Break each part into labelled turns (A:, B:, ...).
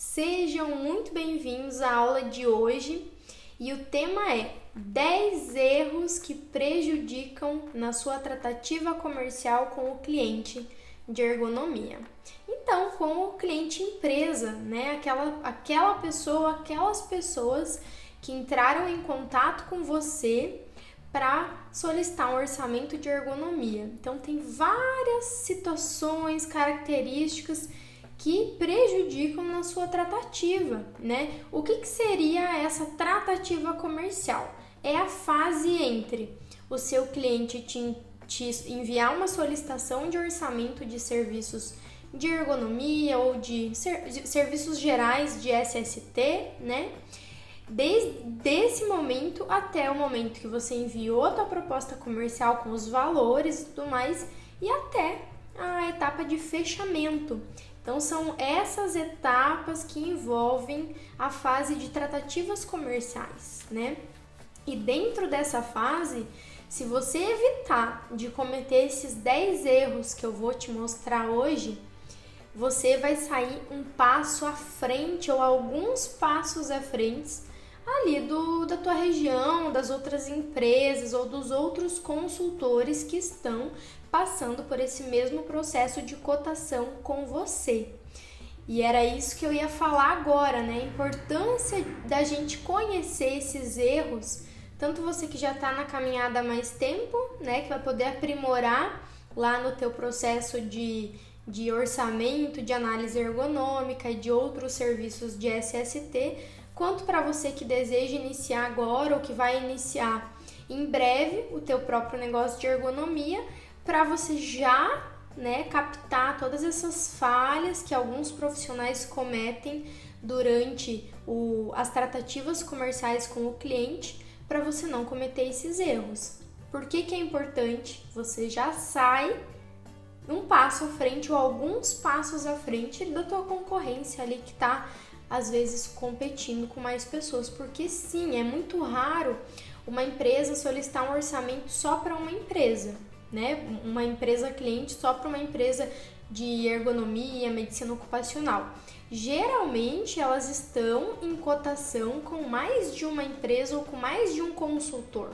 A: Sejam muito bem-vindos à aula de hoje e o tema é 10 erros que prejudicam na sua tratativa comercial com o cliente de ergonomia. Então, com o cliente empresa, né? Aquela pessoa, aquelas pessoas que entraram em contato com você para solicitar um orçamento de ergonomia. Então, tem várias situações, características que prejudicam na sua tratativa, né? O que seria essa tratativa comercial? É a fase entre o seu cliente te enviar uma solicitação de orçamento de serviços de ergonomia ou de serviços gerais de SST, né? Desde esse momento até o momento que você enviou a tua proposta comercial com os valores e tudo mais, e até a etapa de fechamento. Então, são essas etapas que envolvem a fase de tratativas comerciais, né? E dentro dessa fase, se você evitar de cometer esses 10 erros que eu vou te mostrar hoje, você vai sair um passo à frente ou alguns passos à frente ali da tua região, das outras empresas ou dos outros consultores que estão passando por esse mesmo processo de cotação com você. E era isso que eu ia falar agora, né? A importância da gente conhecer esses erros, tanto você que já está na caminhada há mais tempo, né? Que vai poder aprimorar lá no teu processo de orçamento, de análise ergonômica e de outros serviços de SST, quanto para você que deseja iniciar agora ou que vai iniciar em breve o teu próprio negócio de ergonomia, para você já, né, captar todas essas falhas que alguns profissionais cometem durante as tratativas comerciais com o cliente, para você não cometer esses erros. Por que é importante? Você já sai um passo à frente ou alguns passos à frente da tua concorrência ali que está, às vezes, competindo com mais pessoas. Porque sim, é muito raro uma empresa solicitar um orçamento só para uma empresa, né? Uma empresa cliente só para uma empresa de ergonomia, medicina ocupacional. Geralmente, elas estão em cotação com mais de uma empresa ou com mais de um consultor.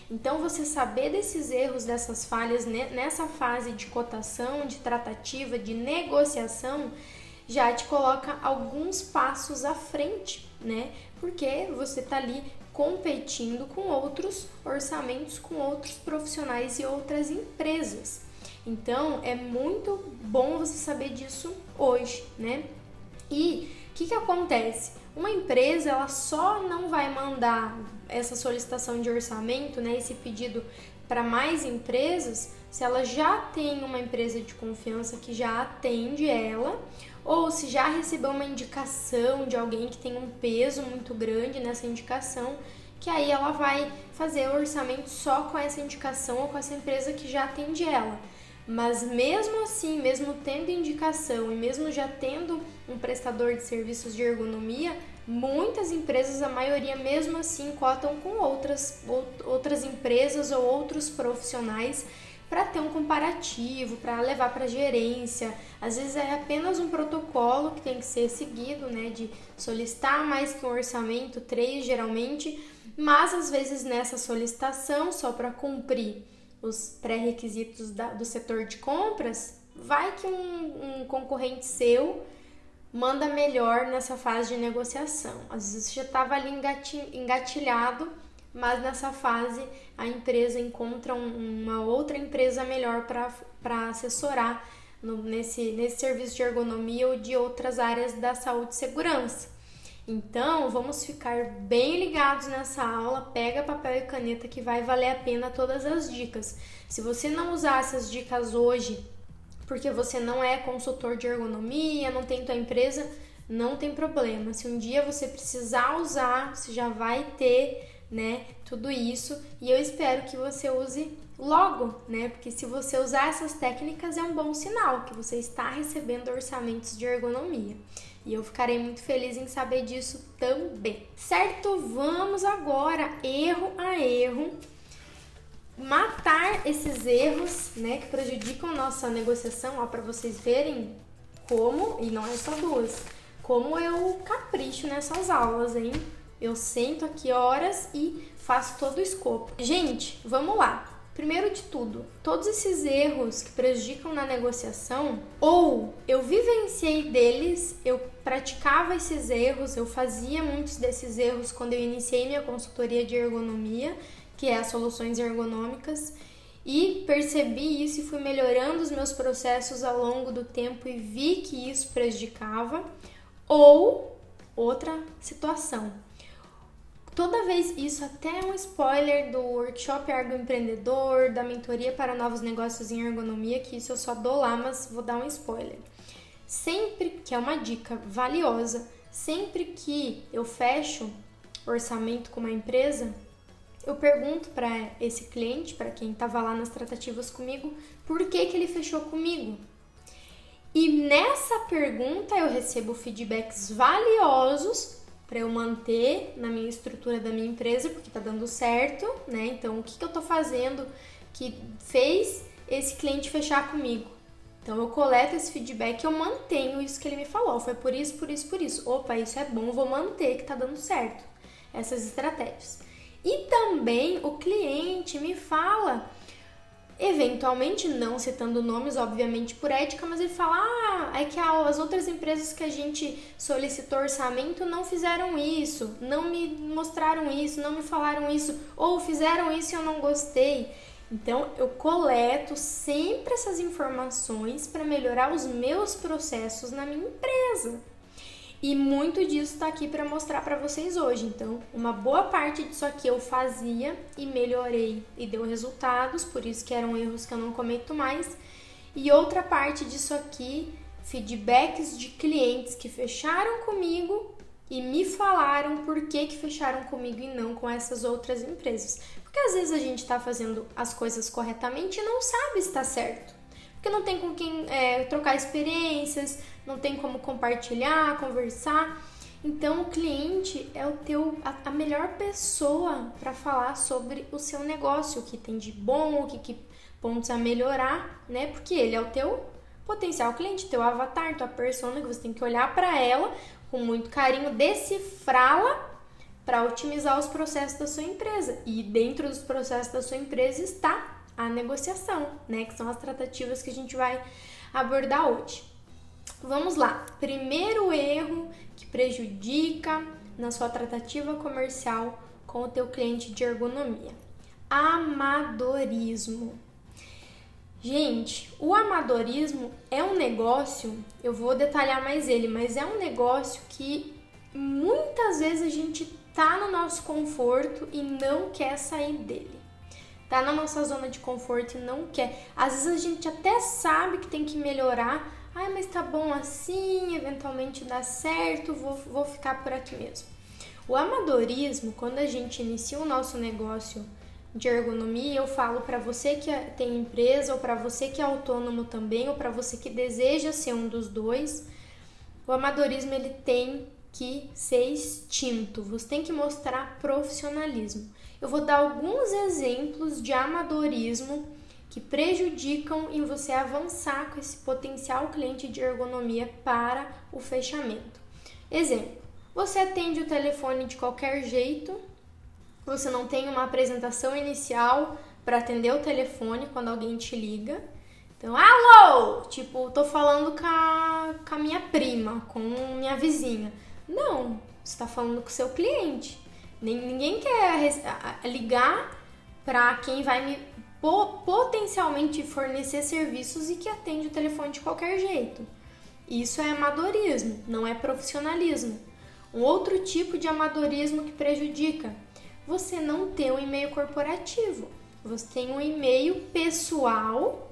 A: Então, você saber desses erros, dessas falhas nessa fase de cotação, de tratativa, de negociação, já te coloca alguns passos à frente, né? Porque você está ali competindo com outros orçamentos, com outros profissionais e outras empresas. Então, é muito bom você saber disso hoje, né? E o que acontece? Uma empresa, ela só não vai mandar essa solicitação de orçamento, né, esse pedido para mais empresas, se ela já tem uma empresa de confiança que já atende ela, ou se já recebeu uma indicação de alguém que tem um peso muito grande nessa indicação, que aí ela vai fazer o orçamento só com essa indicação ou com essa empresa que já atende ela. Mas mesmo assim, mesmo tendo indicação e mesmo já tendo um prestador de serviços de ergonomia, muitas empresas, a maioria mesmo assim, cotam com outras empresas ou outros profissionais para ter um comparativo, para levar para a gerência. Às vezes é apenas um protocolo que tem que ser seguido, né, de solicitar mais que um orçamento, 3 geralmente, mas às vezes nessa solicitação, só para cumprir os pré-requisitos do setor de compras, vai que um concorrente seu manda melhor nessa fase de negociação. Às vezes você já estava ali engatilhado, mas nessa fase a empresa encontra uma outra empresa melhor para assessorar nesse serviço de ergonomia ou de outras áreas da saúde e segurança. Então, vamos ficar bem ligados nessa aula, pega papel e caneta que vai valer a pena todas as dicas. Se você não usar essas dicas hoje, porque você não é consultor de ergonomia, não tem tua empresa, não tem problema. Se um dia você precisar usar, você já vai ter, né, tudo isso, e eu espero que você use logo, né? Porque se você usar essas técnicas é um bom sinal que você está recebendo orçamentos de ergonomia. E eu ficarei muito feliz em saber disso também. Certo? Vamos agora, erro a erro, matar esses erros, né, que prejudicam nossa negociação, ó, para vocês verem como, e não é só duas, como eu capricho nessas aulas, hein? Eu sento aqui horas e faço todo o escopo. Gente, vamos lá. Primeiro de tudo, todos esses erros que prejudicam na negociação, ou eu vivenciei deles, eu praticava esses erros, eu fazia muitos desses erros quando eu iniciei minha consultoria de ergonomia, que é as soluções ergonômicas, e percebi isso e fui melhorando os meus processos ao longo do tempo e vi que isso prejudicava. Ou outra situação. Toda vez, isso até é um spoiler do workshop Ergo Empreendedor, da mentoria para novos negócios em ergonomia, que isso eu só dou lá, mas vou dar um spoiler. Sempre, que é uma dica valiosa, sempre que eu fecho orçamento com uma empresa, eu pergunto para esse cliente, para quem estava lá nas tratativas comigo, por que ele fechou comigo. E nessa pergunta eu recebo feedbacks valiosos para eu manter na minha estrutura da minha empresa, porque tá dando certo, né? Então, o que eu tô fazendo que fez esse cliente fechar comigo? Então, eu coleto esse feedback e eu mantenho isso que ele me falou. Foi por isso, por isso, por isso. Opa, isso é bom, vou manter que tá dando certo. Essas estratégias. E também o cliente me fala, eventualmente, não citando nomes, obviamente por ética, mas ele fala, é que as outras empresas que a gente solicitou orçamento não fizeram isso, não me mostraram isso, não me falaram isso, ou fizeram isso e eu não gostei. Então, eu coleto sempre essas informações para melhorar os meus processos na minha empresa. E muito disso está aqui para mostrar para vocês hoje. Então, uma boa parte disso aqui eu fazia e melhorei e deu resultados, por isso que eram erros que eu não cometo mais. E outra parte disso aqui, feedbacks de clientes que fecharam comigo e me falaram por que fecharam comigo e não com essas outras empresas. Porque às vezes a gente está fazendo as coisas corretamente e não sabe se está certo. Porque não tem com quem trocar experiências, não tem como compartilhar, conversar. Então, o cliente é a melhor pessoa para falar sobre o seu negócio, o que tem de bom, o que pontos a melhorar, né? Porque ele é o teu potencial cliente, teu avatar, tua persona, que você tem que olhar para ela com muito carinho, decifrá-la para otimizar os processos da sua empresa. E dentro dos processos da sua empresa está a negociação, né? Que são as tratativas que a gente vai abordar hoje. Vamos lá. Primeiro erro que prejudica na sua tratativa comercial com o teu cliente de ergonomia. Amadorismo. Gente, o amadorismo é um negócio, eu vou detalhar mais ele, mas é um negócio que muitas vezes a gente tá no nosso conforto e não quer sair dele. Tá na nossa zona de conforto e não quer. Às vezes a gente até sabe que tem que melhorar. Mas tá bom assim, eventualmente dá certo, vou ficar por aqui mesmo. O amadorismo, quando a gente inicia o nosso negócio de ergonomia, eu falo para você que tem empresa, ou para você que é autônomo também, ou para você que deseja ser um dos dois, o amadorismo ele tem que ser extinto. Você tem que mostrar profissionalismo. Eu vou dar alguns exemplos de amadorismo que prejudicam em você avançar com esse potencial cliente de ergonomia para o fechamento. Exemplo, você atende o telefone de qualquer jeito, você não tem uma apresentação inicial para atender o telefone quando alguém te liga. Então, alô! Tipo, tô falando com a minha prima, com minha vizinha. Não, você tá falando com o seu cliente. Ninguém quer ligar para quem vai me potencialmente fornecer serviços e que atende o telefone de qualquer jeito. Isso é amadorismo, não é profissionalismo. Um outro tipo de amadorismo que prejudica, você não tem um e-mail corporativo, você tem um e-mail pessoal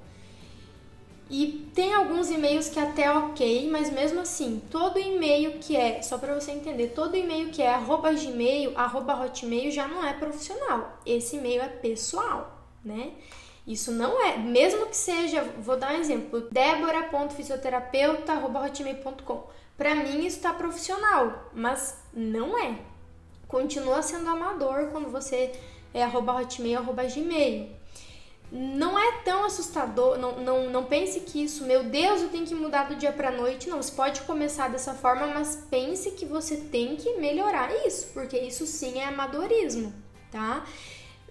A: e tem alguns e-mails que até ok, mas mesmo assim, todo e-mail que é, só para você entender, todo e-mail que é @gmail, @hotmail já não é profissional, esse e-mail é pessoal. Né? Isso não é, mesmo que seja, vou dar um exemplo, debora.fisioterapeuta@hotmail.com. Para mim isso está profissional, mas não é. Continua sendo amador quando você é @hotmail, @gmail. não é tão assustador, não pense que isso, meu Deus, eu tenho que mudar do dia pra noite. Não, você pode começar dessa forma, mas pense que você tem que melhorar isso, porque isso sim é amadorismo, tá?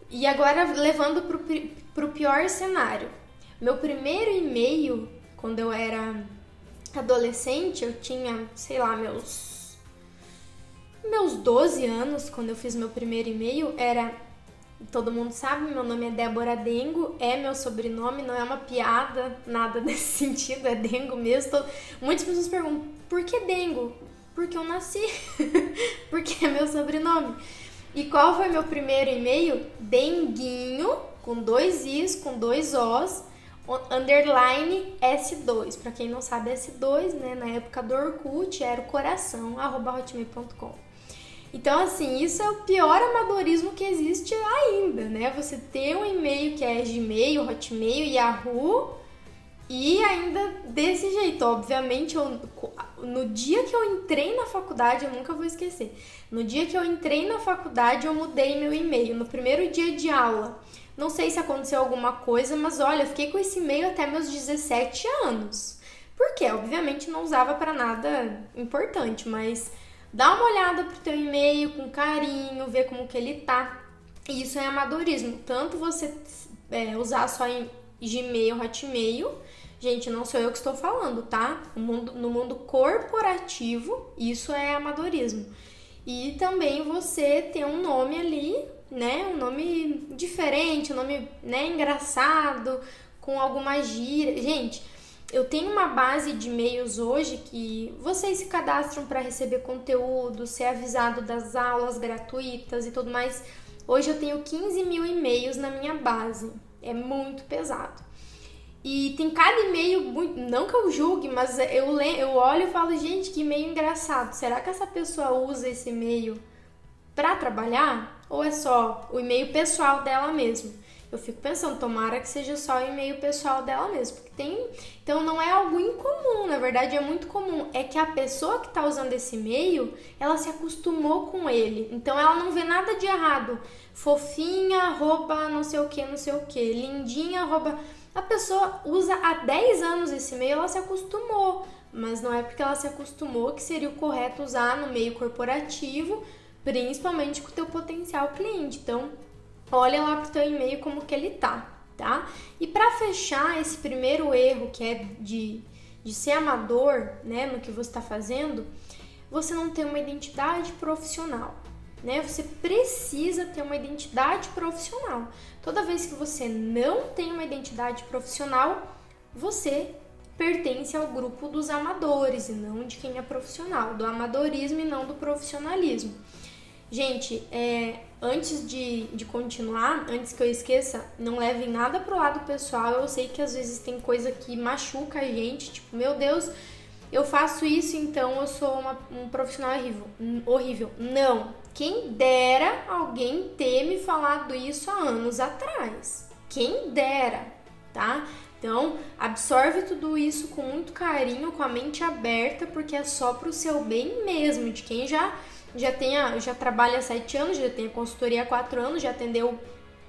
A: E agora, levando pro pior cenário. Meu primeiro e-mail, quando eu era adolescente, eu tinha, sei lá, meus 12 anos, quando eu fiz meu primeiro e-mail, era... Todo mundo sabe, meu nome é Débora Dengo, é meu sobrenome, não é uma piada, nada nesse sentido, é Dengo mesmo. Muitas pessoas perguntam, por que Dengo? Porque eu nasci, porque é meu sobrenome. E qual foi meu primeiro e-mail? Denguinho, com 2 Is, com 2 Os, underline S2. Pra quem não sabe, S2, né, na época do Orkut, era o coração, @hotmail.com. Então, assim, isso é o pior amadorismo que existe ainda, né? Você ter um e-mail que é Gmail, Hotmail, Yahoo e ainda desse jeito. Obviamente, no dia que eu entrei na faculdade, eu nunca vou esquecer. No dia que eu entrei na faculdade, eu mudei meu e-mail, no primeiro dia de aula. Não sei se aconteceu alguma coisa, mas olha, eu fiquei com esse e-mail até meus 17 anos. Por quê? Obviamente não usava para nada importante, mas... Dá uma olhada pro teu e-mail com carinho, ver como que ele tá. E isso é amadorismo. Tanto você usar só em Gmail, Hotmail. Gente, não sou eu que estou falando, tá? No mundo corporativo, isso é amadorismo. E também você ter um nome ali, né? Um nome diferente, um nome, né, engraçado, com alguma gíria. Gente... Eu tenho uma base de e-mails hoje que vocês se cadastram para receber conteúdo, ser avisado das aulas gratuitas e tudo mais. Hoje eu tenho 15 mil e-mails na minha base. É muito pesado. E tem cada e-mail, não que eu julgue, mas eu olho e falo, gente, que e-mail engraçado. Será que essa pessoa usa esse e-mail para trabalhar? Ou é só o e-mail pessoal dela mesmo? Eu fico pensando, tomara que seja só o e-mail pessoal dela mesmo, porque então não é algo incomum, na verdade é muito comum, é que a pessoa que está usando esse e-mail, ela se acostumou com ele, então ela não vê nada de errado, fofinha, arroba não sei o que, lindinha, arroba... A pessoa usa há 10 anos esse e-mail, ela se acostumou, mas não é porque ela se acostumou que seria o correto usar no meio corporativo, principalmente com o teu potencial cliente, então... Olha lá pro teu e-mail como que ele tá? E para fechar esse primeiro erro, que é de ser amador, né, no que você está fazendo, você não tem uma identidade profissional, né? Você precisa ter uma identidade profissional. Toda vez que você não tem uma identidade profissional, você pertence ao grupo dos amadores e não de quem é profissional, do amadorismo e não do profissionalismo. Gente, antes de continuar, antes que eu esqueça, não levem nada pro lado pessoal. Eu sei que às vezes tem coisa que machuca a gente, tipo, meu Deus, eu faço isso, então eu sou um profissional horrível. Não, quem dera alguém ter me falado isso há anos atrás. Quem dera, tá? Então, absorve tudo isso com muito carinho, com a mente aberta, porque é só pro seu bem mesmo, de quem já trabalha há 7 anos, já tem consultoria há 4 anos, já atendeu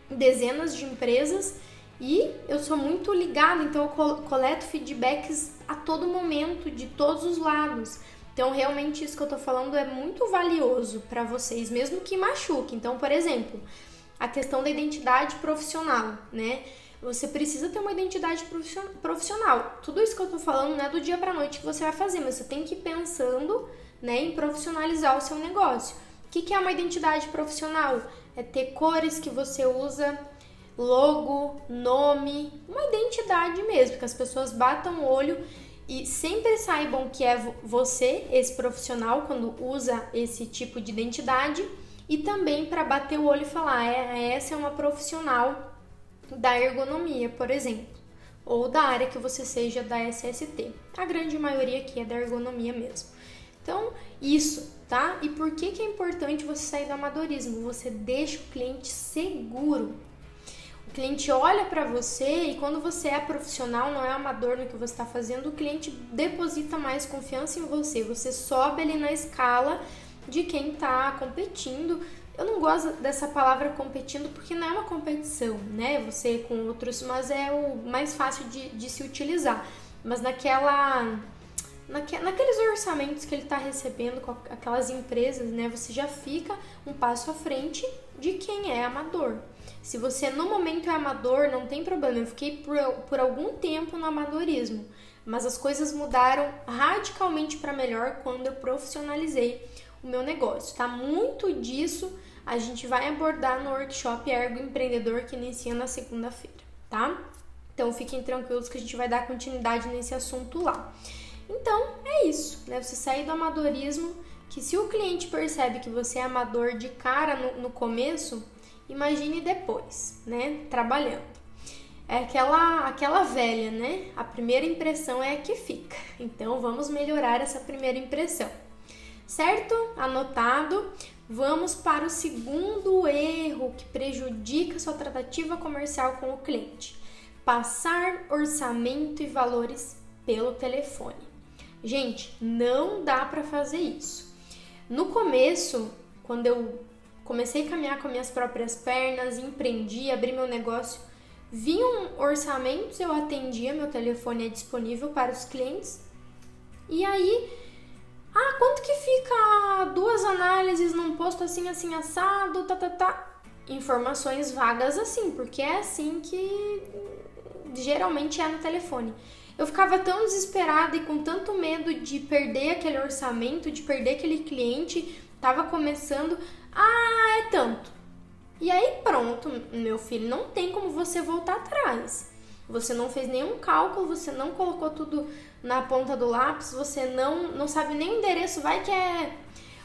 A: dezenas de empresas e eu sou muito ligada, então eu coleto feedbacks a todo momento, de todos os lados. Então, realmente, isso que eu tô falando é muito valioso para vocês, mesmo que machuque. Então, por exemplo, a questão da identidade profissional, né? Você precisa ter uma identidade profissional. Tudo isso que eu tô falando não é do dia pra noite que você vai fazer, mas você tem que ir pensando, né, em profissionalizar o seu negócio. O que é uma identidade profissional? É ter cores que você usa, logo, nome, uma identidade mesmo, que as pessoas batam o olho e sempre saibam que é você, esse profissional, quando usa esse tipo de identidade, e também para bater o olho e falar, essa é uma profissional da ergonomia, por exemplo, ou da área que você seja da SST. A grande maioria aqui é da ergonomia mesmo. Então, isso, tá? E por que é importante você sair do amadorismo? Você deixa o cliente seguro. O cliente olha para você e quando você é profissional, não é amador no que você está fazendo, o cliente deposita mais confiança em você. Você sobe ali na escala de quem está competindo. eu não gosto dessa palavra competindo porque não é uma competição, né? Você com outros, mas é o mais fácil de se utilizar. Mas naqueles orçamentos que ele está recebendo com aquelas empresas, né? Você já fica um passo à frente de quem é amador. Se você no momento é amador, não tem problema. Eu fiquei por algum tempo no amadorismo, mas as coisas mudaram radicalmente para melhor quando eu profissionalizei o meu negócio, tá? Muito disso a gente vai abordar no workshop Ergo Empreendedor que inicia na segunda-feira, tá? Então fiquem tranquilos que a gente vai dar continuidade nesse assunto lá. Então é isso, né? Você sair do amadorismo, que se o cliente percebe que você é amador de cara no começo, imagine depois, né? Trabalhando. É aquela velha, né? A primeira impressão é a que fica. Então vamos melhorar essa primeira impressão. Certo? Anotado. Vamos para o segundo erro que prejudica sua tratativa comercial com o cliente. Passar orçamento e valores pelo telefone. Gente, não dá para fazer isso. No começo, quando eu comecei a caminhar com minhas próprias pernas, empreendi, abri meu negócio, vinham orçamentos, eu atendia, meu telefone é disponível para os clientes. E aí, quanto que fica 2 análises num posto assim, assim, assado, Informações vagas assim, porque é assim que geralmente é no telefone. Eu ficava tão desesperada e com tanto medo de perder aquele orçamento, de perder aquele cliente, tava começando, é tanto. E aí pronto, meu filho, não tem como você voltar atrás. Você não fez nenhum cálculo, você não colocou tudo na ponta do lápis, você não sabe nem o endereço, vai que é...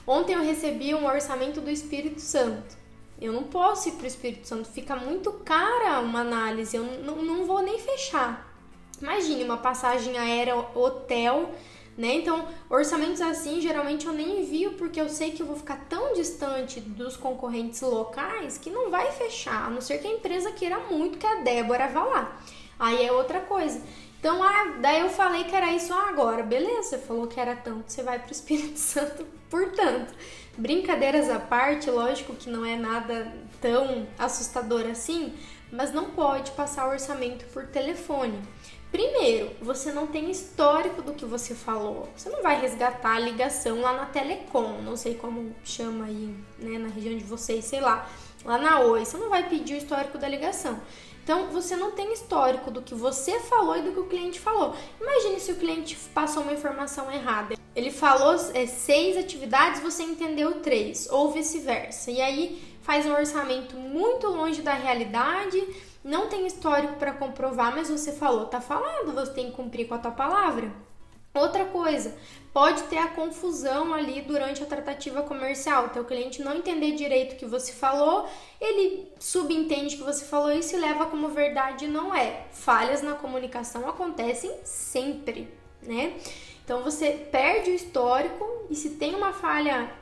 A: Ontem eu recebi um orçamento do Espírito Santo. Eu não posso ir para o Espírito Santo, fica muito cara uma análise, eu não vou nem fechar. Imagine uma passagem aérea, hotel, né? Então, orçamentos assim, geralmente eu nem envio porque eu sei que eu vou ficar tão distante dos concorrentes locais que não vai fechar, a não ser que a empresa queira muito que a Débora vá lá. Aí é outra coisa. Então, daí eu falei que era isso agora. Beleza, você falou que era tanto, você vai para o Espírito Santo, portanto. Brincadeiras à parte, lógico que não é nada tão assustador assim, mas não pode passar orçamento por telefone. Primeiro, você não tem histórico do que você falou. Você não vai resgatar a ligação lá na Telecom, não sei como chama aí, né, na região de vocês, sei lá na Oi. Você não vai pedir o histórico da ligação. Então, você não tem histórico do que você falou e do que o cliente falou. Imagine se o cliente passou uma informação errada. Ele falou 6 atividades, você entendeu 3, ou vice-versa. E aí, faz um orçamento muito longe da realidade, não tem histórico para comprovar, mas você falou, tá falado, você tem que cumprir com a tua palavra. Outra coisa, pode ter a confusão ali durante a tratativa comercial, teu cliente não entender direito o que você falou, ele subentende que você falou isso e leva como verdade, não é. Falhas na comunicação acontecem sempre, né? Então você perde o histórico e se tem uma falha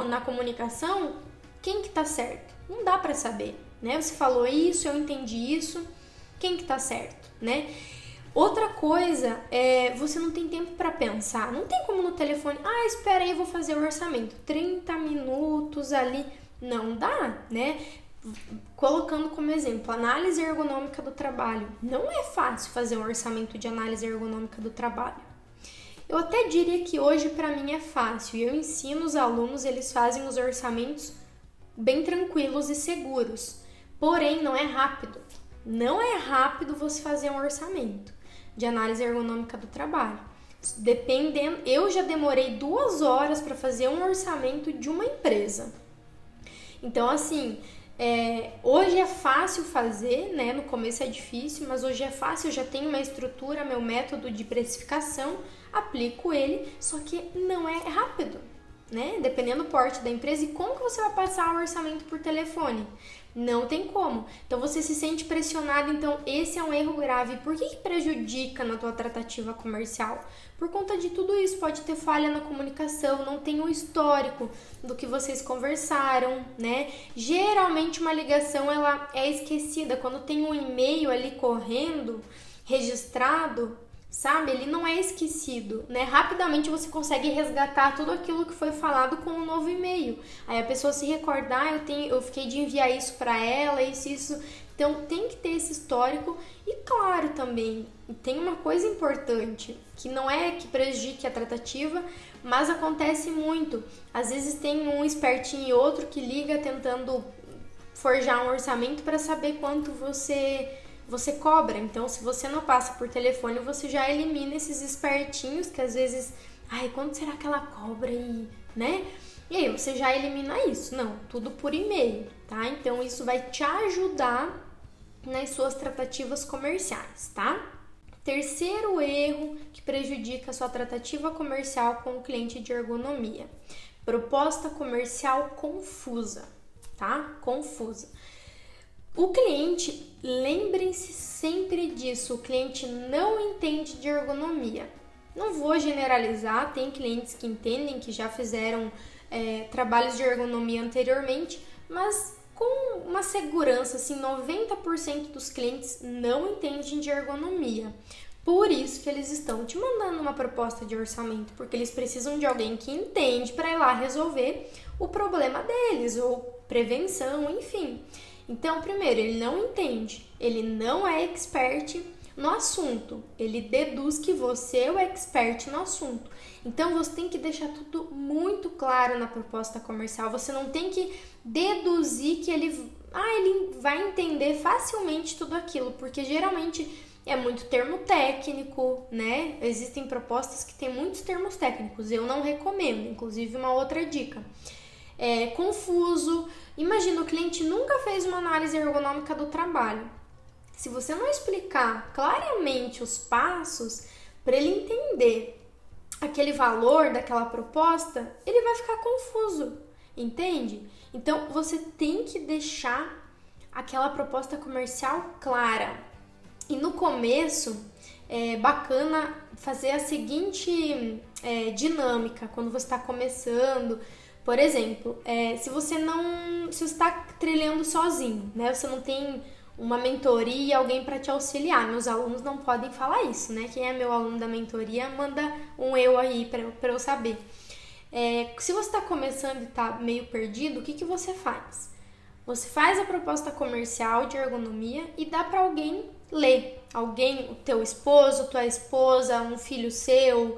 A: na comunicação, quem que tá certo? Não dá para saber, né? Você falou isso, eu entendi isso, quem que tá certo, né? Outra coisa é, você não tem tempo para pensar, não tem como no telefone, espera aí, eu vou fazer o orçamento, 30 minutos ali, não dá, né? Colocando como exemplo, análise ergonômica do trabalho, não é fácil fazer um orçamento de análise ergonômica do trabalho. Eu até diria que hoje para mim é fácil, e eu ensino os alunos, eles fazem os orçamentos bem tranquilos e seguros, porém não é rápido. Não é rápido você fazer um orçamento de análise ergonômica do trabalho. Dependendo, eu já demorei 2 horas para fazer um orçamento de uma empresa. Então, assim, hoje é fácil fazer, né? No começo é difícil, mas hoje é fácil, eu já tenho uma estrutura, meu método de precificação, aplico ele, só que não é rápido, né? Dependendo do porte da empresa e como que você vai passar o orçamento por telefone. Não tem como. Então você se sente pressionado, então esse é um erro grave. Por que prejudica na tua tratativa comercial? Por conta de tudo isso, pode ter falha na comunicação, não tem um histórico do que vocês conversaram, né? Geralmente uma ligação ela é esquecida, quando tem um e-mail ali correndo, registrado, sabe? Ele não é esquecido, né? Rapidamente você consegue resgatar tudo aquilo que foi falado com um novo e-mail. Aí a pessoa se recordar, eu fiquei de enviar isso para ela, isso. Então tem que ter esse histórico. E claro também, tem uma coisa importante, que não é que prejudique a tratativa, mas acontece muito. Às vezes tem um espertinho e outro que liga tentando forjar um orçamento para saber quanto você cobra. Então, se você não passa por telefone, você já elimina esses espertinhos que às vezes, ai, quanto será que ela cobra aí, né? E aí você já elimina isso. Não, tudo por e-mail, tá? Então, isso vai te ajudar nas suas tratativas comerciais, tá? Terceiro erro que prejudica a sua tratativa comercial com o cliente de ergonomia: proposta comercial confusa, tá? Confusa. O cliente, lembrem-se sempre disso, o cliente não entende de ergonomia. Não vou generalizar, tem clientes que entendem, que já fizeram trabalhos de ergonomia anteriormente, mas com uma segurança, assim, 90% dos clientes não entendem de ergonomia. Por isso que eles estão te mandando uma proposta de orçamento, porque eles precisam de alguém que entende para ir lá resolver o problema deles, ou prevenção, enfim. Então, primeiro, ele não entende, ele não é expert no assunto, ele deduz que você é o expert no assunto. Então, você tem que deixar tudo muito claro na proposta comercial, você não tem que deduzir que ele vai entender facilmente tudo aquilo, porque geralmente é muito termo técnico, né? Existem propostas que têm muitos termos técnicos, eu não recomendo, inclusive uma outra dica. É confuso. Imagina, o cliente nunca fez uma análise ergonômica do trabalho. Se você não explicar claramente os passos para ele entender aquele valor daquela proposta, ele vai ficar confuso, entende? Então, você tem que deixar aquela proposta comercial clara. E no começo, é bacana fazer a seguinte dinâmica, quando você está começando. Por exemplo, se você está trilhando sozinho, né? Você não tem uma mentoria, alguém para te auxiliar. Meus alunos não podem falar isso, né? Quem é meu aluno da mentoria, manda um eu aí para eu saber. Se você está começando e está meio perdido, o que você faz? Você faz a proposta comercial de ergonomia e dá para alguém ler. Alguém, o teu esposo, tua esposa, um filho seu,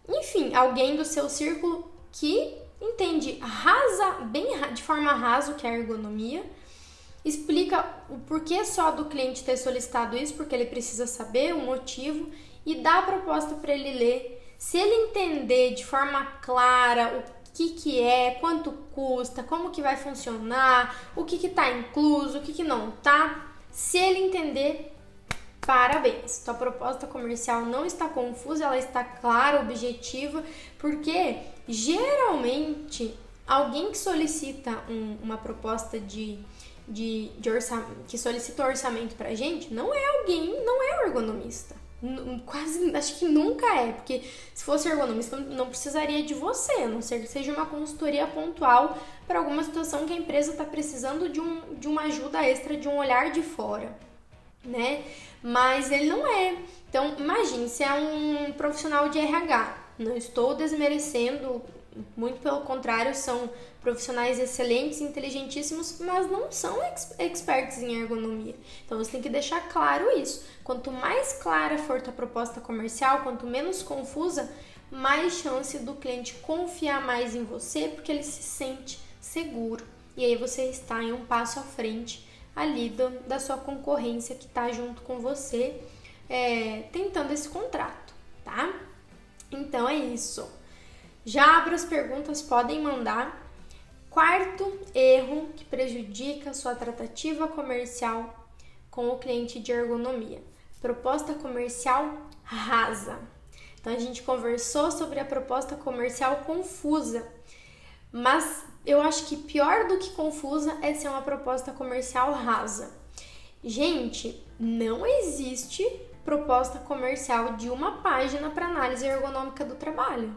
A: enfim, alguém do seu círculo que entende de forma rasa o que é ergonomia, explica o porquê só do cliente ter solicitado isso, porque ele precisa saber o motivo, e dá a proposta para ele ler. Se ele entender de forma clara o que é, quanto custa, como que vai funcionar, o que está incluso, o que não está, se ele entender, parabéns, tua proposta comercial não está confusa, ela está clara, objetiva, porque geralmente alguém que solicita uma proposta que solicita um orçamento pra gente, não é ergonomista. Quase, acho que nunca é, porque se fosse ergonomista não precisaria de você, a não ser que seja uma consultoria pontual para alguma situação que a empresa está precisando de uma ajuda extra, de um olhar de fora, né? Mas ele não é. Então, imagine, se é um profissional de RH, não estou desmerecendo, muito pelo contrário, são profissionais excelentes, inteligentíssimos, mas não são experts em ergonomia. Então, você tem que deixar claro isso. Quanto mais clara for tua proposta comercial, quanto menos confusa, mais chance do cliente confiar mais em você, porque ele se sente seguro. E aí você está em um passo à frente ali da sua concorrência que está junto com você, tentando esse contrato, tá? Então é isso. Já abro as perguntas, podem mandar. Quarto erro que prejudica a sua tratativa comercial com o cliente de ergonomia: proposta comercial rasa. Então a gente conversou sobre a proposta comercial confusa, mas eu acho que pior do que confusa é ser uma proposta comercial rasa. Gente, não existe proposta comercial de uma página para análise ergonômica do trabalho.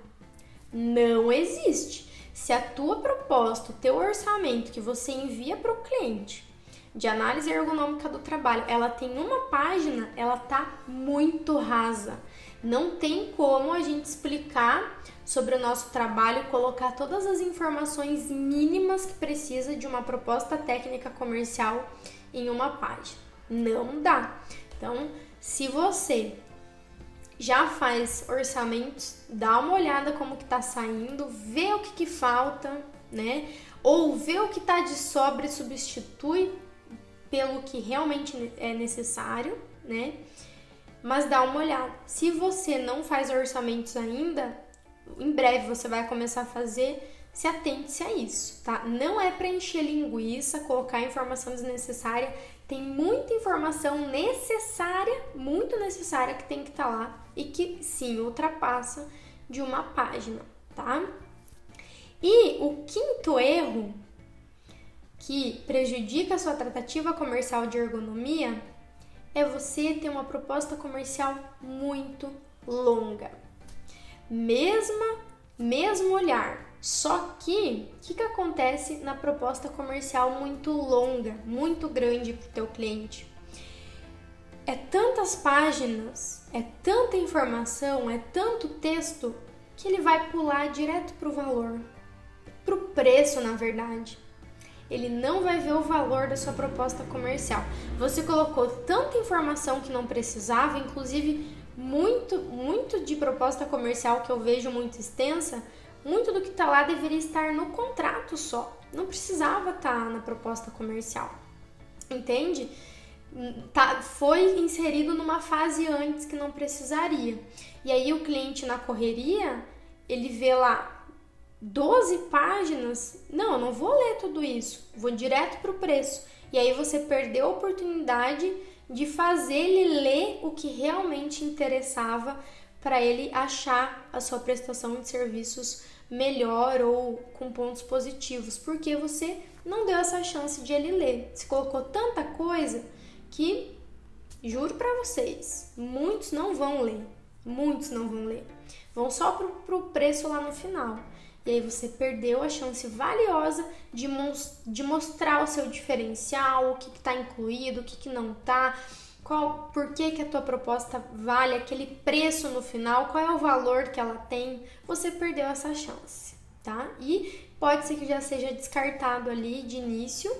A: Não existe. Se a tua proposta, o teu orçamento que você envia para o cliente de análise ergonômica do trabalho, ela tem uma página, ela tá muito rasa. Não tem como a gente explicar sobre o nosso trabalho, colocar todas as informações mínimas que precisa de uma proposta técnica comercial em uma página. Não dá. Então, se você já faz orçamentos, dá uma olhada como que tá saindo, vê o que falta, né? Ou vê o que tá de sobra e substitui pelo que realmente é necessário, né? Mas dá uma olhada. Se você não faz orçamentos ainda, em breve você vai começar a fazer, se atente-se a isso, tá? Não é para encher linguiça, colocar informação desnecessária. Tem muita informação necessária, muito necessária, que tem que estar lá e que sim, ultrapassa de uma página, tá? E o quinto erro que prejudica a sua tratativa comercial de ergonomia é você ter uma proposta comercial muito longa. Mesmo olhar. Só que, o que acontece na proposta comercial muito longa, muito grande para o teu cliente? É tantas páginas, é tanta informação, é tanto texto, que ele vai pular direto para o valor, para o preço, na verdade. Ele não vai ver o valor da sua proposta comercial. Você colocou tanta informação que não precisava, inclusive muito de proposta comercial que eu vejo muito extensa, muito do que está lá deveria estar no contrato só. Não precisava estar na proposta comercial. Entende? Foi inserido numa fase antes que não precisaria. E aí o cliente na correria, ele vê lá 12 páginas. Não, eu não vou ler tudo isso. Vou direto para o preço. E aí você perdeu a oportunidade de fazer ele ler o que realmente interessava para ele achar a sua prestação de serviços melhor ou com pontos positivos, porque você não deu essa chance de ele ler. Você colocou tanta coisa que, juro para vocês, muitos não vão ler. Vão só pro preço lá no final. E aí você perdeu a chance valiosa de mostrar o seu diferencial, o que está incluído, o que não está, por que a tua proposta vale aquele preço no final, qual é o valor que ela tem. Você perdeu essa chance, tá? E pode ser que já seja descartado ali de início,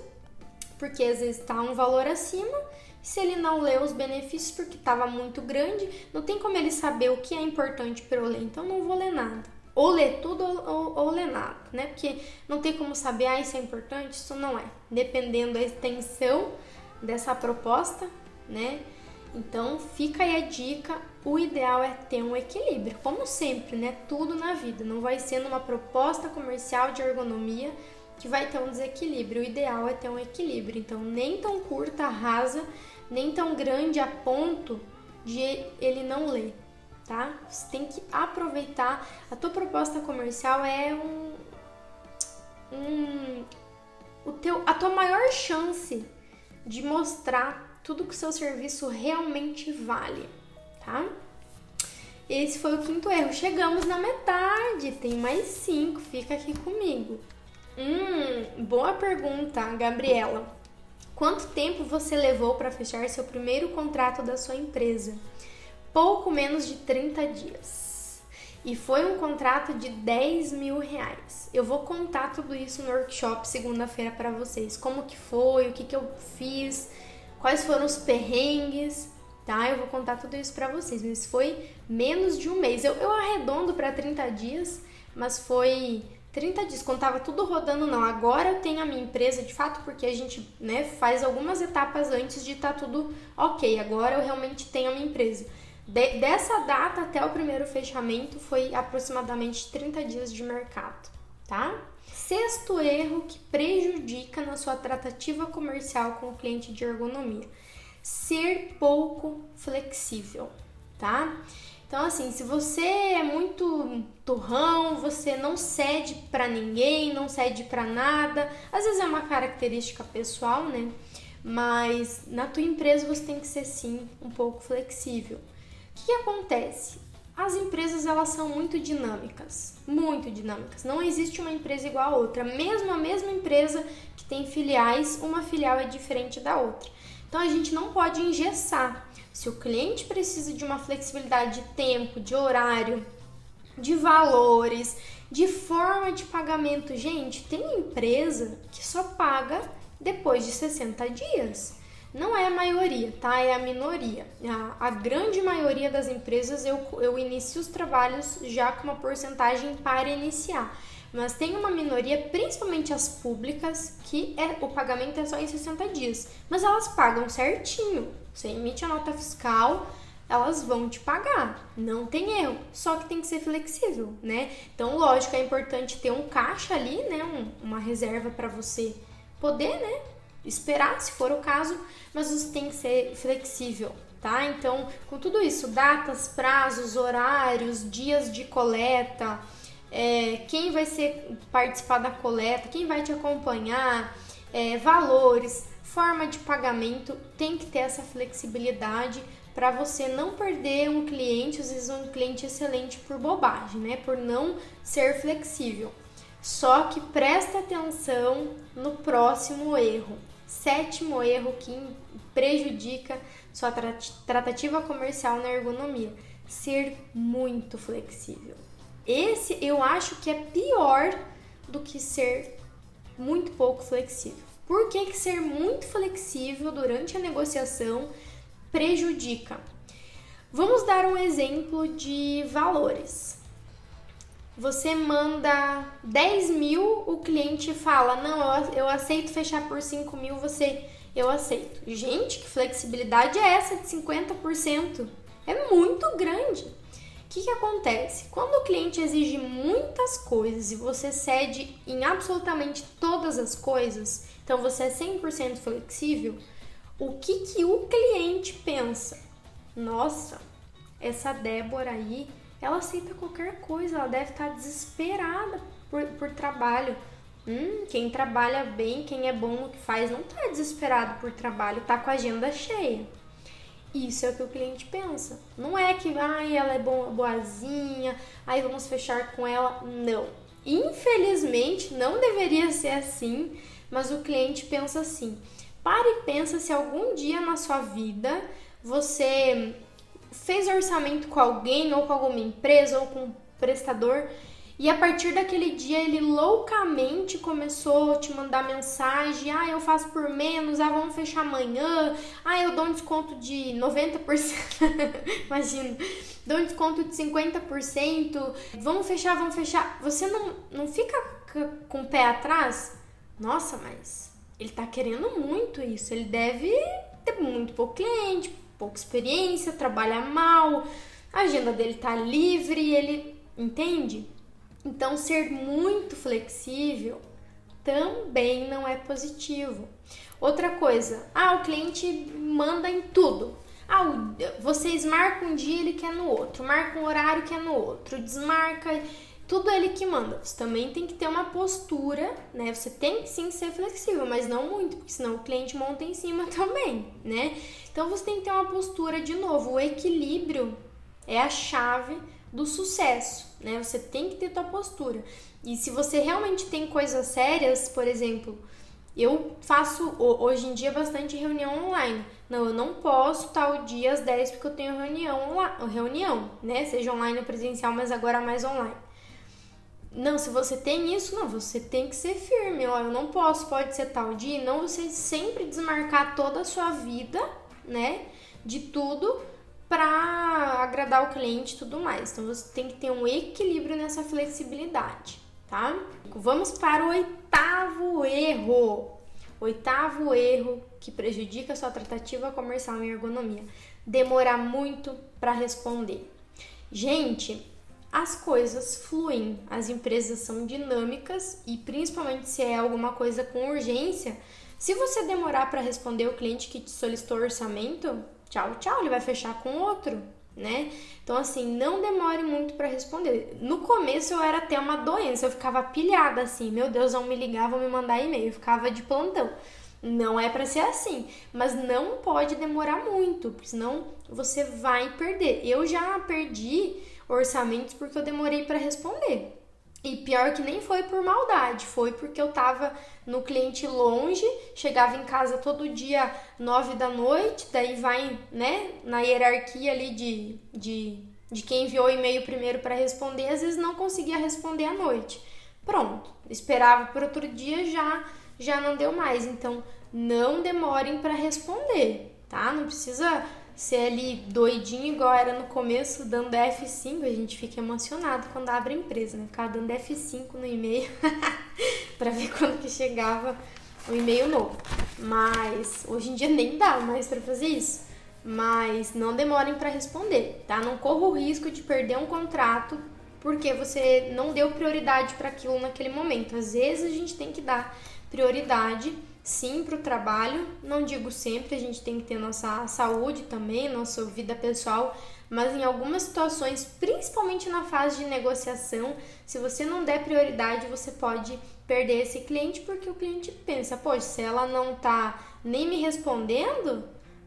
A: porque às vezes está um valor acima. Se ele não leu os benefícios porque estava muito grande, não tem como ele saber o que é importante para eu ler, então não vou ler nada. Ou ler tudo ou ler nada, né? Porque não tem como saber, isso é importante, isso não é. Dependendo da extensão dessa proposta, né? Então fica aí a dica, o ideal é ter um equilíbrio, como sempre, né? Tudo na vida, não vai ser numa proposta comercial de ergonomia que vai ter um desequilíbrio, o ideal é ter um equilíbrio, então nem tão curta, rasa, nem tão grande a ponto de ele não ler, tá? Você tem que aproveitar, a tua proposta comercial é a tua maior chance de mostrar tudo que o seu serviço realmente vale, tá? Esse foi o quinto erro. Chegamos na metade, tem mais 5, fica aqui comigo. Boa pergunta, Gabriela. Quanto tempo você levou para fechar seu primeiro contrato da sua empresa? Pouco menos de 30 dias. E foi um contrato de R$10.000. Eu vou contar tudo isso no workshop segunda-feira para vocês. Como que foi, o que eu fiz, quais foram os perrengues, tá? Eu vou contar tudo isso para vocês, mas foi menos de um mês. Eu arredondo para 30 dias, mas foi 30 dias, quando tava tudo rodando, não. Agora eu tenho a minha empresa, de fato, porque a gente, né, faz algumas etapas antes de estar tudo ok. Agora eu realmente tenho a minha empresa. Dessa data até o primeiro fechamento foi aproximadamente 30 dias de mercado, tá? Sexto erro que prejudica na sua tratativa comercial com o cliente de ergonomia: ser pouco flexível, tá? Então, assim, se você é muito turrão, você não cede pra ninguém, não cede pra nada, às vezes é uma característica pessoal, né? Mas na tua empresa você tem que ser, sim, um pouco flexível. O que acontece? As empresas, elas são muito dinâmicas, muito dinâmicas. Não existe uma empresa igual a outra. Mesmo a mesma empresa que tem filiais, uma filial é diferente da outra. Então a gente não pode engessar. Se o cliente precisa de uma flexibilidade de tempo, de horário, de valores, de forma de pagamento, gente, tem empresa que só paga depois de 60 dias. Não é a maioria, tá? É a minoria. A grande maioria das empresas eu inicio os trabalhos já com uma porcentagem para iniciar. Mas tem uma minoria, principalmente as públicas, que o pagamento é só em 60 dias. Mas elas pagam certinho. Você emite a nota fiscal, elas vão te pagar. Não tem erro. Só que tem que ser flexível, né? Então, lógico, é importante ter um caixa ali, né? Uma reserva para você poder, né? Esperar, se for o caso, mas você tem que ser flexível, tá? Então, com tudo isso, datas, prazos, horários, dias de coleta, quem vai participar da coleta, quem vai te acompanhar, valores, forma de pagamento, tem que ter essa flexibilidade para você não perder um cliente, às vezes um cliente excelente por bobagem, né? Por não ser flexível. Só que presta atenção no próximo erro. 7º erro que prejudica sua tratativa comercial na ergonomia: ser muito flexível. Esse eu acho que é pior do que ser muito pouco flexível. Por que ser muito flexível durante a negociação prejudica? Vamos dar um exemplo de valores. Você manda 10 mil, o cliente fala, não, eu aceito fechar por 5 mil, eu aceito. Gente, que flexibilidade é essa de 50%? É muito grande. O que acontece? Quando o cliente exige muitas coisas e você cede em absolutamente todas as coisas, então você é 100% flexível, o que o cliente pensa? Nossa, essa Débora aí, ela aceita qualquer coisa, ela deve estar desesperada por trabalho. Quem trabalha bem, quem é bom no que faz, não está desesperado por trabalho, está com a agenda cheia. Isso é o que o cliente pensa. Não é que ela é boazinha, vamos fechar com ela. Não. Infelizmente, não deveria ser assim, mas o cliente pensa assim. Pare e pensa se algum dia na sua vida você fez orçamento com alguém, ou com alguma empresa, ou com um prestador, e a partir daquele dia ele loucamente começou a te mandar mensagem: eu faço por menos, vamos fechar amanhã, eu dou um desconto de 90%, imagina, dou um desconto de 50%, vamos fechar. Você não fica com o pé atrás? Nossa, mas ele tá querendo muito isso, ele deve ter muito pouco cliente, pouca experiência, trabalha mal, a agenda dele tá livre, ele entende? Então, ser muito flexível também não é positivo. Outra coisa, o cliente manda em tudo. Vocês marcam um dia, ele quer no outro, marca um horário, quer no outro, desmarca, tudo ele que manda. Você também tem que ter uma postura, né? Você tem que sim ser flexível, mas não muito, porque senão o cliente monta em cima também, né? Então, você tem que ter uma postura, de novo, o equilíbrio é a chave do sucesso, né? Você tem que ter tua postura. E se você realmente tem coisas sérias, por exemplo, eu faço hoje em dia bastante reunião online. Não, eu não posso tal dia às 10 porque eu tenho reunião, né? Seja online ou presencial, mas agora mais online. Não, se você tem isso, não, você tem que ser firme. Eu não posso, pode ser tal dia, não você sempre desmarcar toda a sua vida, né? De tudo para agradar o cliente e tudo mais. Então, você tem que ter um equilíbrio nessa flexibilidade, tá? Vamos para o 8º erro. 8º erro que prejudica a sua tratativa comercial em ergonomia: demorar muito para responder. Gente, as coisas fluem, as empresas são dinâmicas e principalmente se é alguma coisa com urgência, se você demorar para responder o cliente que te solicitou orçamento, tchau, ele vai fechar com outro, né? Então, assim, não demore muito para responder. No começo eu era até uma doença, eu ficava pilhada assim, meu Deus, vão me ligar, vão me mandar e-mail, eu ficava de plantão. Não é para ser assim, mas não pode demorar muito, porque senão você vai perder. Eu já perdi orçamentos porque eu demorei para responder. E pior que nem foi por maldade, foi porque eu tava no cliente longe, chegava em casa todo dia 9 da noite, daí vai, né, na hierarquia ali de quem enviou o e-mail primeiro para responder, às vezes não conseguia responder à noite. Pronto, esperava por outro dia, já não deu mais. Então, não demorem para responder, tá? Não precisa ser ali doidinho igual era no começo, dando F5, a gente fica emocionado quando abre a empresa, né? Ficava dando F5 no e-mail para ver quando que chegava o e-mail novo. Mas hoje em dia nem dá mais para fazer isso. Mas não demorem para responder, tá? Não corra o risco de perder um contrato porque você não deu prioridade para aquilo naquele momento. Às vezes a gente tem que dar prioridade sim para o trabalho, não digo sempre, a gente tem que ter nossa saúde também, nossa vida pessoal, mas em algumas situações, principalmente na fase de negociação, se você não der prioridade, você pode perder esse cliente, porque o cliente pensa, poxa, se ela não tá nem me respondendo,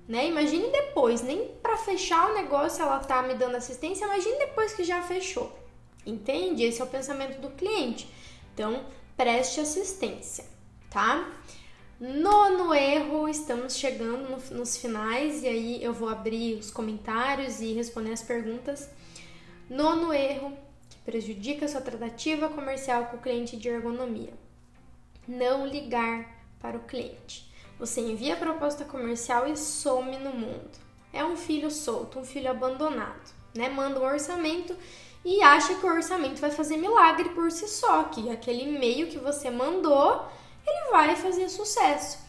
A: né? Imagine depois, nem para fechar o negócio ela tá me dando assistência, imagine depois que já fechou, entende? Esse é o pensamento do cliente, então preste assistência, tá? Nono erro, estamos chegando nos finais e aí eu vou abrir os comentários e responder as perguntas. Nono erro que prejudica a sua tratativa comercial com o cliente de ergonomia: não ligar para o cliente. Você envia a proposta comercial e some no mundo. É um filho solto, um filho abandonado, né? Manda um orçamento e acha que o orçamento vai fazer milagre por si só, que aquele e-mail que você mandou ele vai fazer sucesso.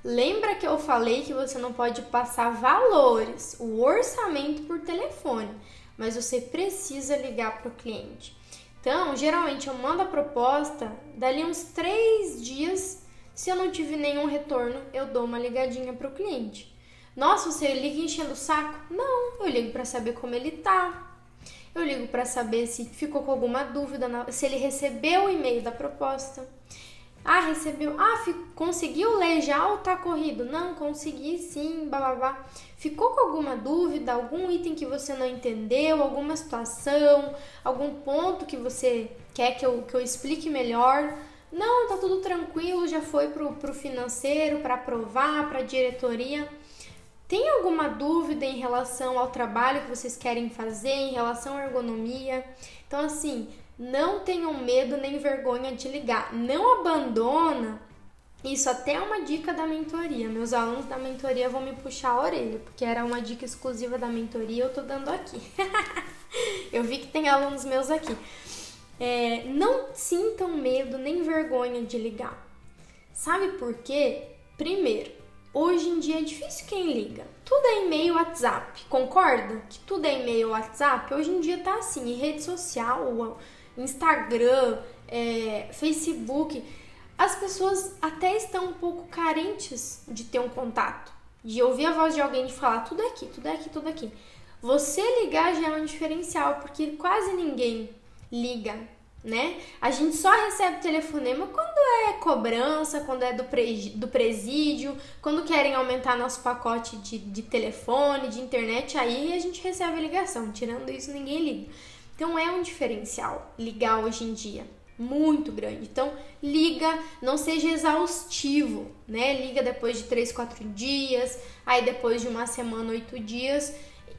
A: Lembra que eu falei que você não pode passar valores, o orçamento por telefone, mas você precisa ligar para o cliente. Então, geralmente eu mando a proposta, dali uns 3 dias, se eu não tive nenhum retorno, eu dou uma ligadinha para o cliente. Nossa, você liga enchendo o saco? Não, eu ligo para saber como ele tá. Eu ligo para saber se ficou com alguma dúvida, se ele recebeu o e-mail da proposta. Ah, recebeu. Ah, conseguiu ler já ou tá corrido? Não, consegui sim, bababá. Ficou com alguma dúvida, algum item que você não entendeu, alguma situação, algum ponto que você quer que eu explique melhor? Não, tá tudo tranquilo, já foi pro financeiro, para aprovar, pra diretoria. Tem alguma dúvida em relação ao trabalho que vocês querem fazer, em relação à ergonomia? Então, assim, não tenham medo nem vergonha de ligar. Não abandona. Isso até é uma dica da mentoria. Meus alunos da mentoria vão me puxar a orelha, porque era uma dica exclusiva da mentoria, eu tô dando aqui. Eu vi que tem alunos meus aqui. Não sintam medo nem vergonha de ligar. Sabe por quê? Primeiro, hoje em dia é difícil quem liga. Tudo é e-mail, WhatsApp. Concorda? Que tudo é e-mail, WhatsApp. Hoje em dia tá assim, em rede social, Instagram, Facebook. As pessoas até estão um pouco carentes de ter um contato, de ouvir a voz de alguém e falar tudo aqui, tudo aqui, tudo aqui. Você ligar já é um diferencial, porque quase ninguém liga, né? A gente só recebe telefonema quando é cobrança, quando é do presídio, quando querem aumentar nosso pacote de telefone, de internet, aí a gente recebe a ligação. Tirando isso, ninguém liga. Então é um diferencial ligar hoje em dia, muito grande. Então liga, não seja exaustivo, né? Liga depois de 3, 4 dias, aí depois de uma semana, 8 dias.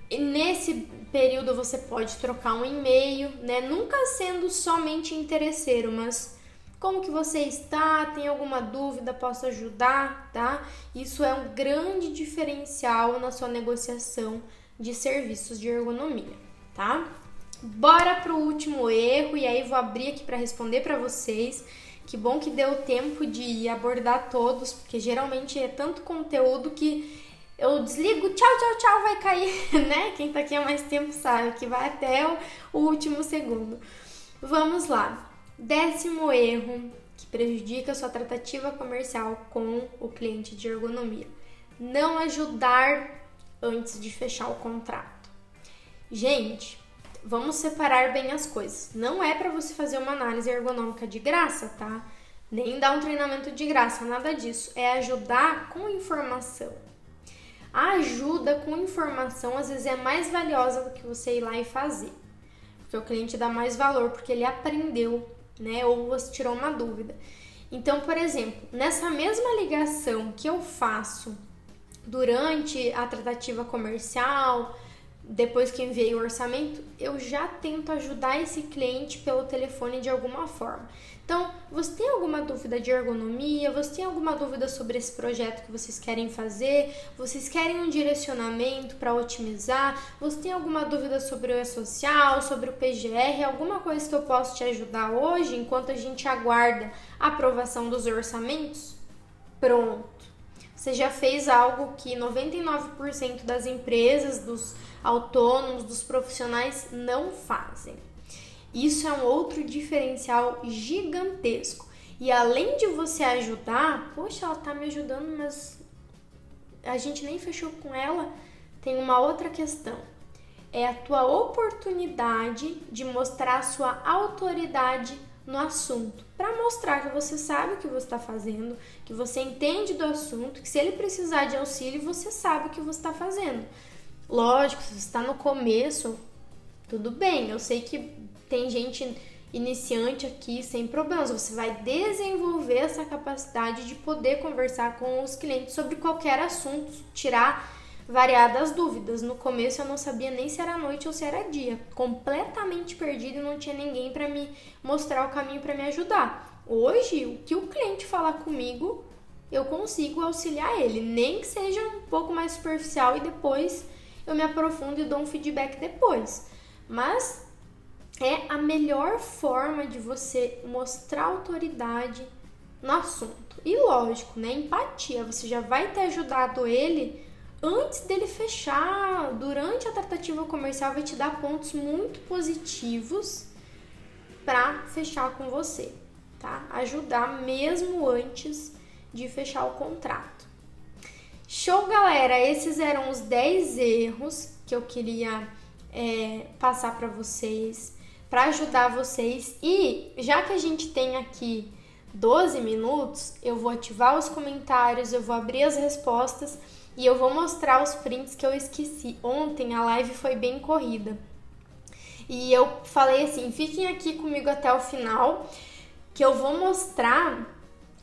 A: E nesse período você pode trocar um e-mail, né? Nunca sendo somente interesseiro, mas como que você está? Tem alguma dúvida? Posso ajudar, tá? Isso é um grande diferencial na sua negociação de serviços de ergonomia, tá? Bora pro último erro e aí vou abrir aqui para responder para vocês. Que bom que deu tempo de abordar todos, porque geralmente é tanto conteúdo que eu desligo, tchau, tchau, tchau, vai cair, né? Quem tá aqui há mais tempo sabe que vai até o último segundo. Vamos lá. 10º erro que prejudica a sua tratativa comercial com o cliente de ergonomia: não ajudar antes de fechar o contrato. Gente, vamos separar bem as coisas. Não é para você fazer uma análise ergonômica de graça, tá? Nem dar um treinamento de graça, nada disso. É ajudar com informação. A ajuda com informação às vezes é mais valiosa do que você ir lá e fazer. Porque o cliente dá mais valor, porque ele aprendeu né? Ou você tirou uma dúvida. Então, por exemplo, nessa mesma ligação que eu faço durante a tratativa comercial, depois que enviei o orçamento, eu já tento ajudar esse cliente pelo telefone de alguma forma. Então, você tem alguma dúvida de ergonomia? Você tem alguma dúvida sobre esse projeto que vocês querem fazer? Vocês querem um direcionamento para otimizar? Você tem alguma dúvida sobre o E-Social, sobre o PGR? Alguma coisa que eu posso te ajudar hoje, enquanto a gente aguarda a aprovação dos orçamentos? Pronto! Você já fez algo que 99% das empresas, dos autônomos, dos profissionais não fazem. Isso é um outro diferencial gigantesco. E além de você ajudar, poxa, ela tá me ajudando, mas a gente nem fechou com ela, tem uma outra questão. É a tua oportunidade de mostrar a sua autoridade no assunto, para mostrar que você sabe o que você está fazendo, que você entende do assunto, que se ele precisar de auxílio, você sabe o que você está fazendo. Lógico, se você está no começo, tudo bem, eu sei que tem gente iniciante aqui sem problemas, você vai desenvolver essa capacidade de poder conversar com os clientes sobre qualquer assunto, tirar variadas dúvidas. No começo eu não sabia nem se era noite ou se era dia, completamente perdida e não tinha ninguém para me mostrar o caminho para me ajudar. Hoje, o que o cliente falar comigo, eu consigo auxiliar ele, nem que seja um pouco mais superficial e depois eu me aprofundo e dou um feedback depois. Mas é a melhor forma de você mostrar autoridade no assunto. E lógico, né? Empatia, você já vai ter ajudado ele antes dele fechar. Durante a tratativa comercial vai te dar pontos muito positivos para fechar com você, tá? Ajudar mesmo antes de fechar o contrato. Show, galera! Esses eram os 10 erros que eu queria passar para vocês, para ajudar vocês. E já que a gente tem aqui 12 minutos, eu vou ativar os comentários, eu vou abrir as respostas e eu vou mostrar os prints que eu esqueci. Ontem a live foi bem corrida e eu falei assim, fiquem aqui comigo até o final, que eu vou mostrar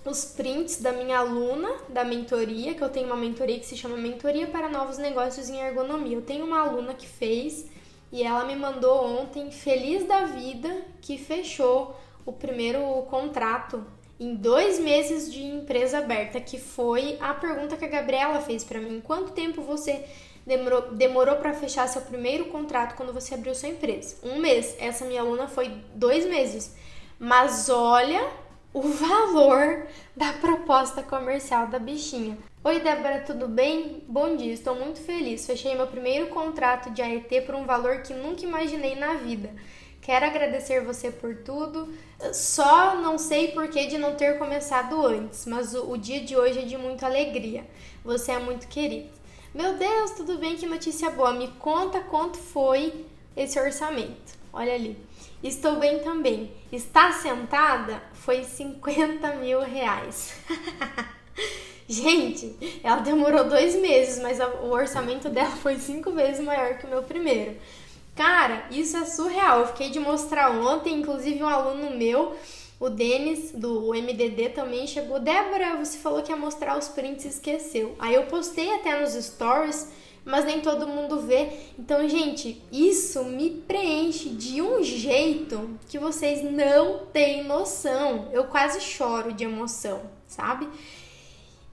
A: os prints da minha aluna da mentoria, que eu tenho uma mentoria que se chama Mentoria para Novos Negócios em Ergonomia. Eu tenho uma aluna que fez e ela me mandou ontem, feliz da vida, que fechou o primeiro contrato em 2 meses de empresa aberta, que foi a pergunta que a Gabriela fez para mim. Quanto tempo você demorou para fechar seu primeiro contrato quando você abriu sua empresa? 1 mês. Essa minha aluna foi 2 meses. Mas olha o valor da proposta comercial da bichinha. Oi, Débora, tudo bem? Bom dia, estou muito feliz. Fechei meu primeiro contrato de AET por um valor que nunca imaginei na vida. Quero agradecer você por tudo. Só não sei por que de não ter começado antes, mas o dia de hoje é de muita alegria. Você é muito querido. Meu Deus, tudo bem? Que notícia boa. Me conta quanto foi esse orçamento. Olha ali. Estou bem também. Está sentada? Foi 50 mil reais. Gente, ela demorou 2 meses, mas o orçamento dela foi 5 vezes maior que o meu primeiro. Cara, isso é surreal. Eu fiquei de mostrar ontem, inclusive um aluno meu, o Denis, do MDD, também chegou. Débora, você falou que ia mostrar os prints e esqueceu. Aí eu postei até nos stories, mas nem todo mundo vê. Então, gente, isso me preenche de um jeito que vocês não têm noção. Eu quase choro de emoção, sabe?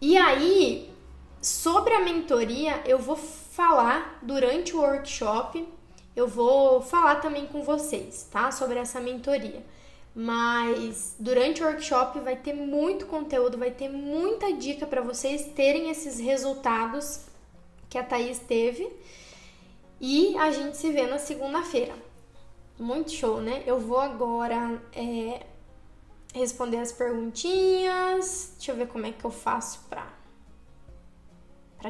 A: E aí, sobre a mentoria, eu vou falar durante o workshop. Eu vou falar também com vocês, tá? Sobre essa mentoria. Mas durante o workshop vai ter muito conteúdo, vai ter muita dica para vocês terem esses resultados que a Thaís teve. E a gente se vê na segunda-feira. Muito show, né? Eu vou agora responder as perguntinhas. Deixa eu ver como é que eu faço pra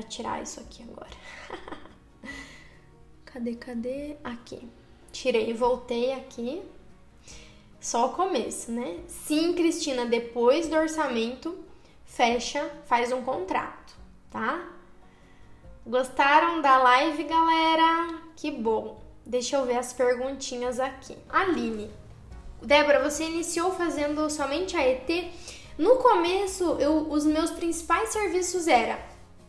A: tirar isso aqui agora. Cadê? Aqui. Tirei, voltei aqui. Só o começo, né? Sim, Cristina, depois do orçamento, faz um contrato, tá? Gostaram da live, galera? Que bom. Deixa eu ver as perguntinhas aqui. Aline, Débora, você iniciou fazendo somente a ET? No começo, os meus principais serviços eram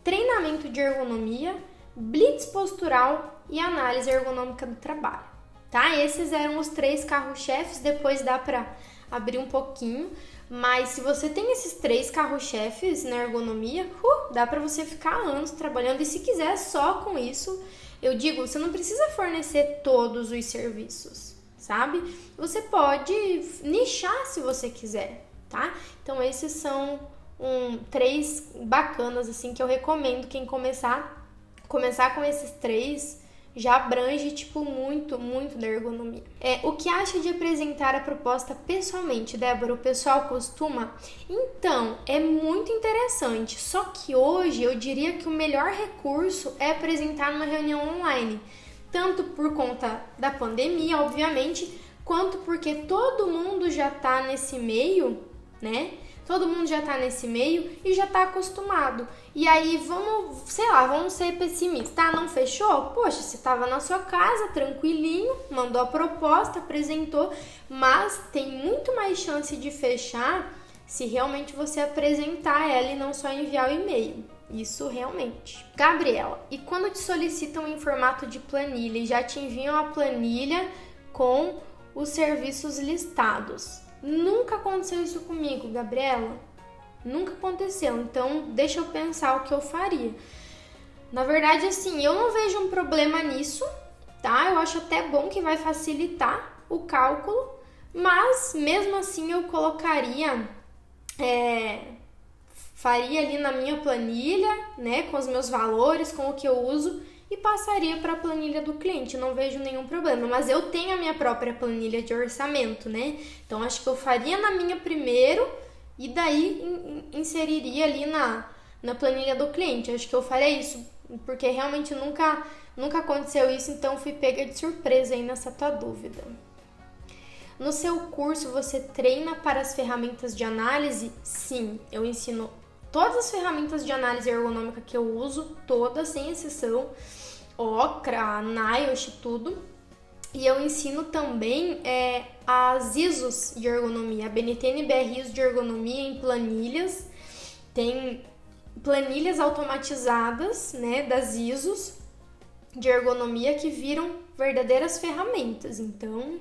A: treinamento de ergonomia, blitz postural e análise ergonômica do trabalho, tá? Esses eram os 3 carros-chefes, depois dá pra abrir um pouquinho, mas se você tem esses 3 carros-chefes na ergonomia, dá pra você ficar anos trabalhando, e se quiser só com isso, eu digo, você não precisa fornecer todos os serviços, sabe? Você pode nichar se você quiser, tá? Então esses são 3 bacanas assim que eu recomendo quem começar com esses 3 já abrange tipo muito da ergonomia. O que acha de apresentar a proposta pessoalmente, Débora? O pessoal costuma? Então, é muito interessante, só que hoje eu diria que o melhor recurso é apresentar numa reunião online, tanto por conta da pandemia, obviamente, quanto porque todo mundo já tá nesse meio, né? Todo mundo já tá nesse meio e já tá acostumado. E aí, vamos ser pessimistas. Não fechou? Poxa, você tava na sua casa, tranquilinho, mandou a proposta, apresentou, mas tem muito mais chance de fechar se realmente você apresentar ela e não só enviar o e-mail. Isso realmente. Gabriela, e quando te solicitam em formato de planilha e já te enviam a planilha com os serviços listados? Nunca aconteceu isso comigo, Gabriela. Nunca aconteceu. Então, deixa eu pensar o que eu faria. Na verdade, assim, eu não vejo um problema nisso, tá? Eu acho até bom que vai facilitar o cálculo, mas mesmo assim eu colocaria, faria ali na minha planilha, né, com os meus valores, com o que eu uso, e passaria para a planilha do cliente, não vejo nenhum problema, mas eu tenho a minha própria planilha de orçamento, né? Então acho que eu faria na minha primeiro e daí inseriria ali na planilha do cliente. Acho que eu faria isso, porque realmente nunca aconteceu isso, então fui pega de surpresa aí nessa tua dúvida. No seu curso você treina para as ferramentas de análise? Sim, eu ensino todas as ferramentas de análise ergonômica que eu uso, todas, sem exceção, Okra, NIOSH, tudo. E eu ensino também as ISOs de ergonomia, a BNT NBR ISO de ergonomia em planilhas. Tem planilhas automatizadas, né, das ISOs de ergonomia que viram verdadeiras ferramentas. Então,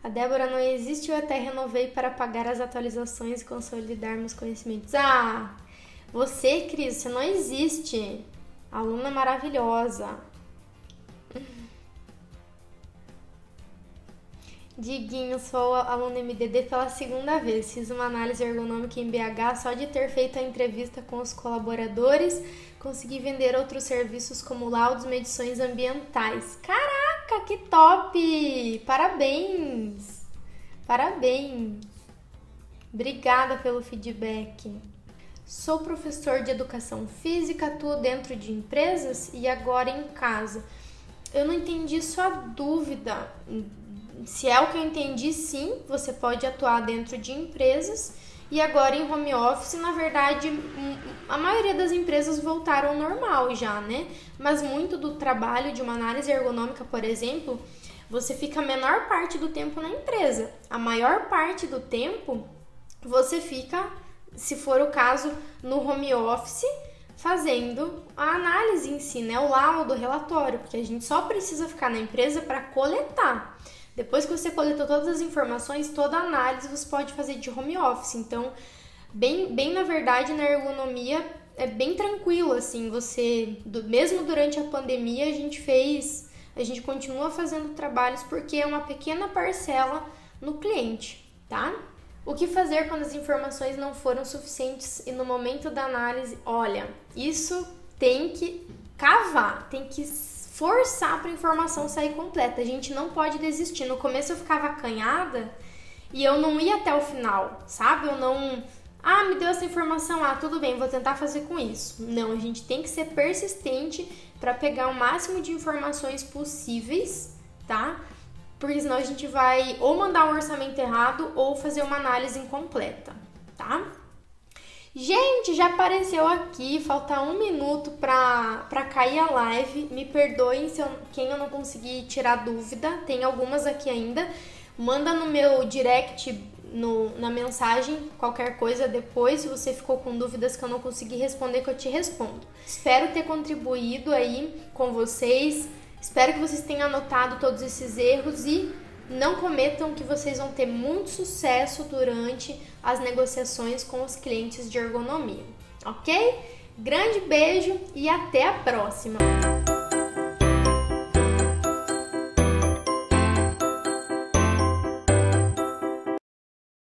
A: a Débora, não existe, eu até renovei para pagar as atualizações e consolidar meus conhecimentos. Você, Cris, você não existe. Aluna maravilhosa. Diguinho, sou aluna MDD pela 2ª vez. Fiz uma análise ergonômica em BH só de ter feito a entrevista com os colaboradores. Consegui vender outros serviços como laudos, medições ambientais. Caraca, que top! Parabéns! Parabéns! Obrigada pelo feedback. Sou professor de educação física, atuo dentro de empresas e agora em casa. Eu não entendi sua dúvida. Se é o que eu entendi, sim, você pode atuar dentro de empresas e agora em home office, na verdade, a maioria das empresas voltaram ao normal já, né? Mas muito do trabalho de uma análise ergonômica, por exemplo, você fica a menor parte do tempo na empresa. A maior parte do tempo você fica, se for o caso, no home office, fazendo a análise em si, né? O laudo, o relatório, porque a gente só precisa ficar na empresa para coletar. Depois que você coletou todas as informações, toda a análise você pode fazer de home office. Então, bem na verdade, na ergonomia é bem tranquilo, assim, mesmo durante a pandemia, a gente continua fazendo trabalhos porque é uma pequena parcela no cliente, tá? O que fazer quando as informações não foram suficientes e no momento da análise? Olha, isso tem que cavar, tem que forçar para a informação sair completa. A gente não pode desistir. No começo eu ficava acanhada e eu não ia até o final, sabe? Eu não... me deu essa informação, tudo bem, vou tentar fazer com isso. Não, a gente tem que ser persistente para pegar o máximo de informações possíveis, tá? Porque senão a gente vai ou mandar um orçamento errado ou fazer uma análise incompleta, tá? Gente, já apareceu aqui, falta 1 minuto pra cair a live. Me perdoem quem eu não consegui tirar dúvida, tem algumas aqui ainda. Manda no meu direct, na mensagem, qualquer coisa depois, se você ficou com dúvidas que eu não consegui responder, que eu te respondo. Espero ter contribuído aí com vocês, espero que vocês tenham anotado todos esses erros e não cometam, que vocês vão ter muito sucesso durante as negociações com os clientes de ergonomia, ok? Grande beijo e até a próxima!